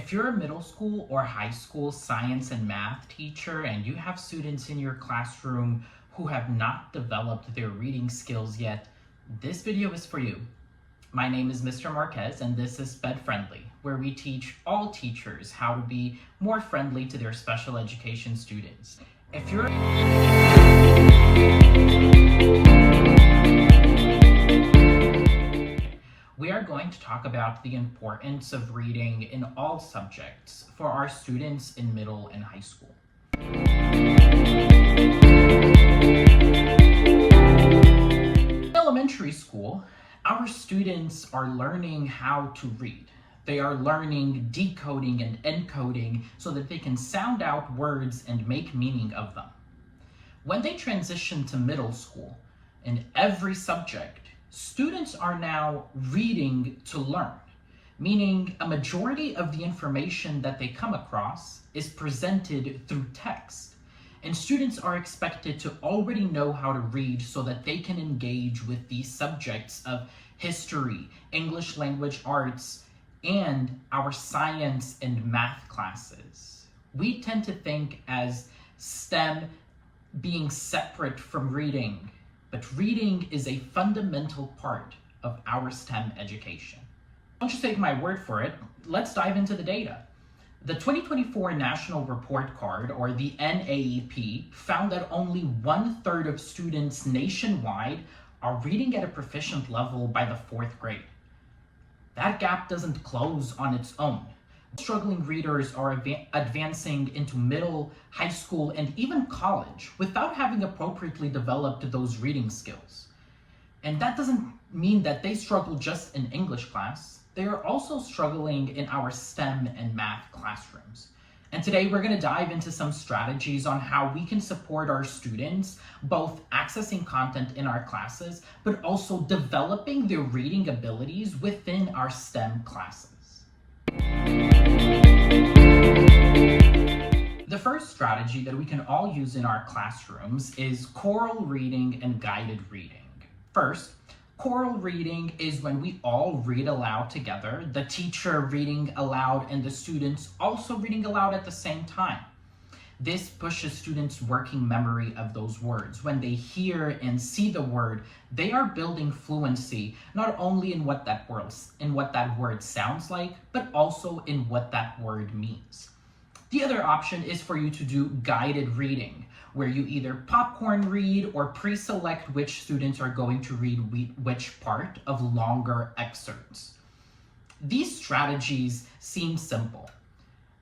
If you're a middle school or high school science and math teacher and you have students in your classroom who have not developed their reading skills yet, this video is for you. My name is Mr. Marquez and this is Sped Friendly, where we teach all teachers how to be more friendly to their special education students. If you're We are going to talk about the importance of reading in all subjects for our students in middle and high school. In elementary school, our students are learning how to read. They are learning decoding and encoding so that they can sound out words and make meaning of them. When they transition to middle school, in every subject, students are now reading to learn, meaning a majority of the information that they come across is presented through text. And students are expected to already know how to read so that they can engage with these subjects of history, English language arts, and our science and math classes. We tend to think as STEM being separate from reading, but reading is a fundamental part of our STEM education. Don't just take my word for it, let's dive into the data. The 2024 National Report Card, or the NAEP, found that only 1/3 of students nationwide are reading at a proficient level by the 4th grade. That gap doesn't close on its own. Struggling readers are advancing into middle, high school, and even college without having appropriately developed those reading skills. And that doesn't mean that they struggle just in English class. They are also struggling in our STEM and math classrooms. And today we're going to dive into some strategies on how we can support our students, both accessing content in our classes, but also developing their reading abilities within our STEM classes. The first strategy that we can all use in our classrooms is choral reading and guided reading. First, choral reading is when we all read aloud together, the teacher reading aloud and the students also reading aloud at the same time. This pushes students' working memory of those words. When they hear and see the word, they are building fluency, not only in what that word sounds like, but also in what that word means. The other option is for you to do guided reading, where you either popcorn read or pre-select which students are going to read which part of longer excerpts. These strategies seem simple,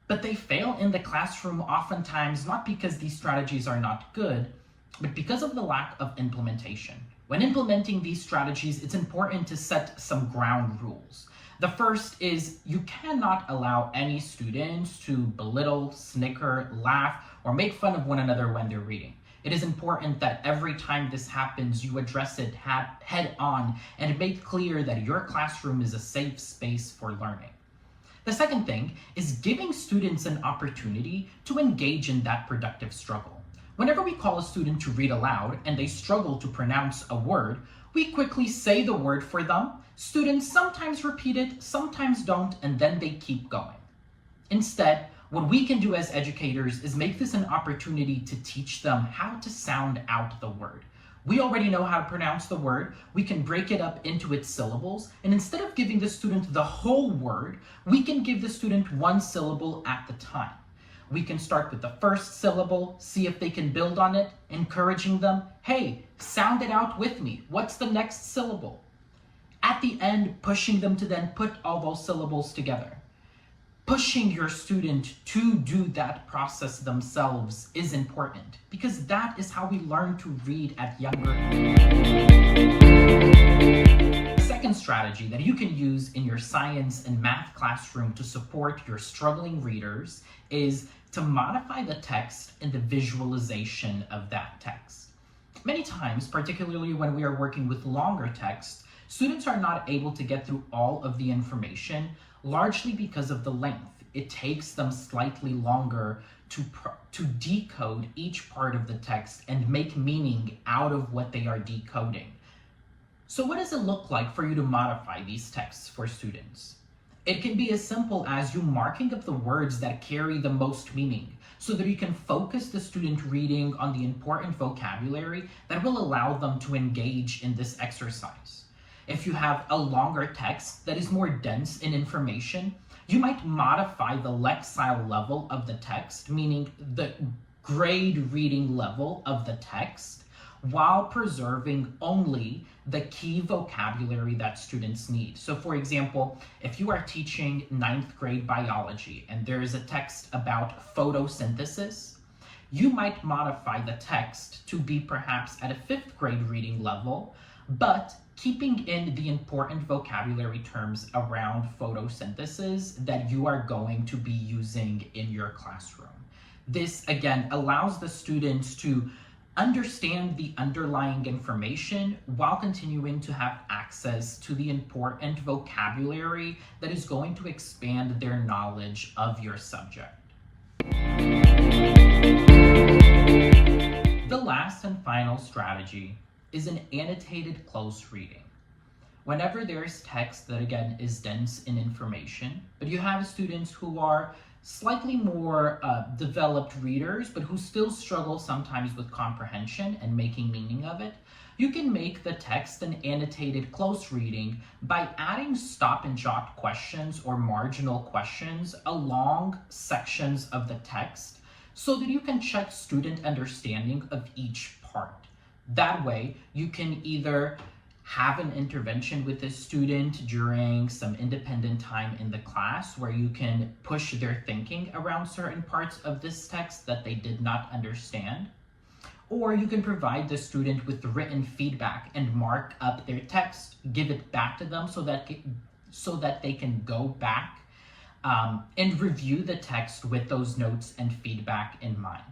but they fail in the classroom oftentimes not because these strategies are not good, but because of the lack of implementation. When implementing these strategies, it's important to set some ground rules. The first is you cannot allow any students to belittle, snicker, laugh, or make fun of one another when they're reading. It is important that every time this happens, you address it head on and make clear that your classroom is a safe space for learning. The second thing is giving students an opportunity to engage in that productive struggle. Whenever we call a student to read aloud and they struggle to pronounce a word, we quickly say the word for them. Students sometimes repeat it, sometimes don't, and then they keep going. Instead, what we can do as educators is make this an opportunity to teach them how to sound out the word. We already know how to pronounce the word. We can break it up into its syllables, and instead of giving the student the whole word, we can give the student one syllable at the time. We can start with the first syllable, see if they can build on it, encouraging them, hey, sound it out with me. What's the next syllable? At the end, pushing them to then put all those syllables together. Pushing your student to do that process themselves is important because that is how we learn to read at younger ages. The second strategy that you can use in your science and math classroom to support your struggling readers is to modify the text and the visualization of that text. Many times, particularly when we are working with longer text, students are not able to get through all of the information, largely because of the length. It takes them slightly longer to decode each part of the text and make meaning out of what they are decoding. So what does it look like for you to modify these texts for students? It can be as simple as you marking up the words that carry the most meaning so that you can focus the student reading on the important vocabulary that will allow them to engage in this exercise. If you have a longer text that is more dense in information, you might modify the lexile level of the text, meaning the grade reading level of the text, while preserving only the key vocabulary that students need. So for example, if you are teaching 9th grade biology and there is a text about photosynthesis, you might modify the text to be perhaps at a 5th grade reading level, but keeping in the important vocabulary terms around photosynthesis that you are going to be using in your classroom. This, again, allows the students to understand the underlying information while continuing to have access to the important vocabulary that is going to expand their knowledge of your subject. The last and final strategy is an annotated close reading. Whenever there's text that, again, is dense in information, but you have students who are slightly more developed readers, but who still struggle sometimes with comprehension and making meaning of it, you can make the text an annotated close reading by adding stop and jot questions or marginal questions along sections of the text so that you can check student understanding of each part. That way, you can either have an intervention with the student during some independent time in the class where you can push their thinking around certain parts of this text that they did not understand, or you can provide the student with written feedback and mark up their text, give it back to them so that they can go back and review the text with those notes and feedback in mind.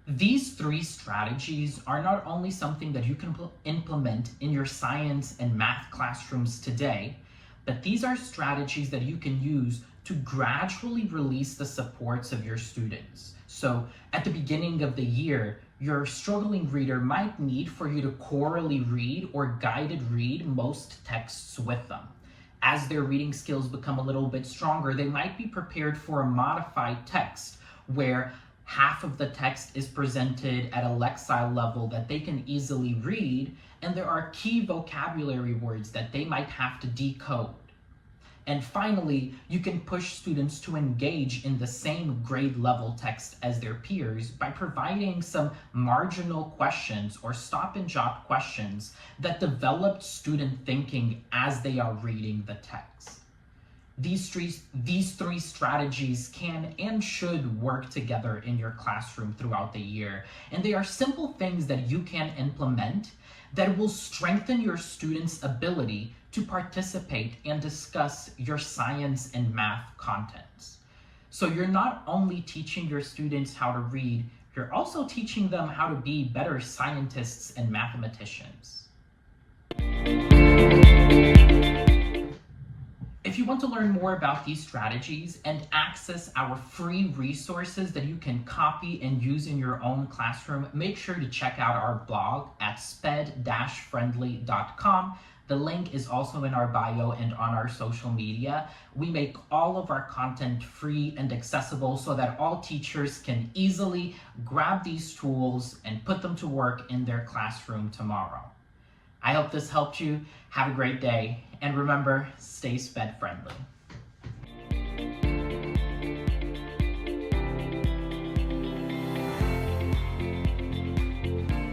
These 3 strategies are not only something that you can implement in your science and math classrooms today, but these are strategies that you can use to gradually release the supports of your students. So at the beginning of the year, your struggling reader might need for you to chorally read or guided read most texts with them. As their reading skills become a little bit stronger, they might be prepared for a modified text where half of the text is presented at a lexile level that they can easily read, and there are key vocabulary words that they might have to decode. And finally, you can push students to engage in the same grade level text as their peers by providing some marginal questions or stop and jot questions that develop student thinking as they are reading the text. These three strategies can and should work together in your classroom throughout the year, and they are simple things that you can implement that will strengthen your students' ability to participate and discuss your science and math contents. So you're not only teaching your students how to read, you're also teaching them how to be better scientists and mathematicians. If you want to learn more about these strategies and access our free resources that you can copy and use in your own classroom, make sure to check out our blog at sped-friendly.com. The link is also in our bio and on our social media. We make all of our content free and accessible so that all teachers can easily grab these tools and put them to work in their classroom tomorrow. I hope this helped you. Have a great day. And remember, stay SPED friendly.